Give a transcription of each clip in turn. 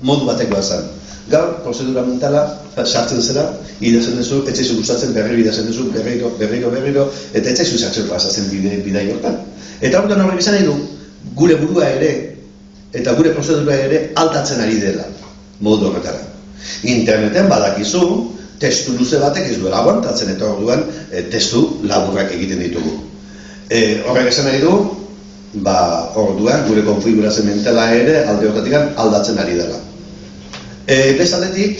modu batekoa zen. Gaur, prozedura mentala, sartzen zera, idazten duzu, etzaizu gustatzen berriro idazten duzu, berriro, eta etzaizu sartzen pasatzen bidai hortan. Eta horretan horrek izan nahi du, gure burua ere, eta gure prozedura ere aldatzen ari dela, modu horretara. Interneten badakizu, testu luze batek ez duela aguantatzen, eta orduan testu laburrak egiten ditugu. Horrek esan nahi du, orduan gure konfigurazio mentala ere alde horretatik aldatzen ari dela. Bestaldetik,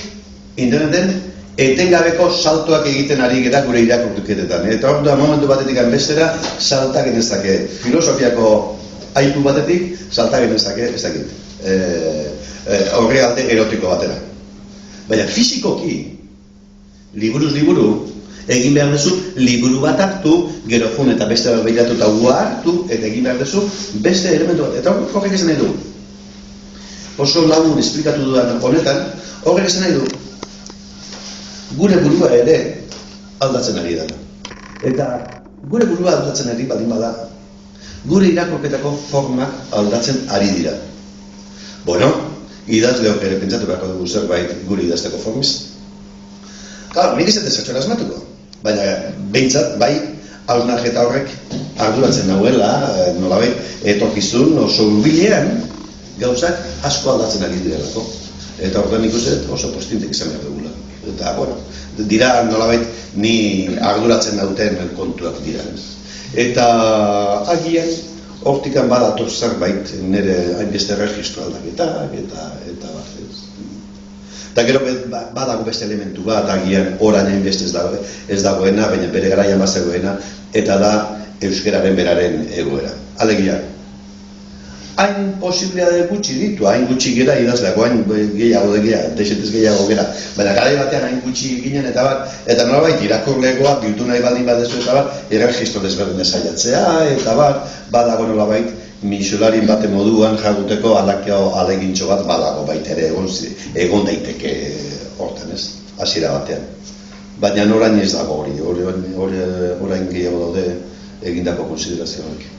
interneten etengabeko saltoak egiten ari gara gure irakurketetan. Eta orduan momentu batetik bestera salta genezake. Filosofiako aipu batetik salta genezake, ez dakit, horre alde erotiko batera. Baina fizikoki, liburuz liburu, egin behar duzu liburu bat hartu, gero jun eta beste bat behiratu eta hua hartu, eta egin behar duzu beste elementu bat. Eta horrek esan nahi du. Oso lagun esplikatu dudan honetan, horrek esan nahi du, gure burua ere aldatzen ari dela. Eta gure burua aldatzen ari baldin bada, gure irakurketako formak aldatzen ari dira. Bueno, idazleok ere pentsatu beharko dugu zerbait gure idazteko formiz. Claro, nik izate zertxora asmatuko, baina behintzat, bai, hausnarketa horrek arduratzen nahuela, nolabait, etorkizun oso hurbilean, gauzak asko aldatzen ari direlako. Eta orduan ikusten oso postintek izan behar dugula. Eta, bueno, dira nolabait ni arduratzen dauten kontuak dira. Eta agian, hortikan badatoz zerbait nire hainbeste registro aldaketak eta bat. Eta gero badago beste elementu bat, agian orain hainbeste ez dagoena, baina bere garaian bazegoena, eta da euskararen beraren egoera. Alegia, hain posibilidade gutxi ditu, hain gutxi gera idazleako, hain gehiago desentez gehiago gera. Baina garai batean hain gutxi ginen eta bat, eta nolabait irakurlegoak biltu nahi baldin badezu eta bat, erregistro desberdin esaiatzea, eta bat, badago nolabait, misularin bate moduan jaguteko alakeo alegintxo bat badago baita ere egon daiteke hortan ez, hasiera batean. Baina orain ez dago hori, orain gehiago daude egindako konsiderazioak.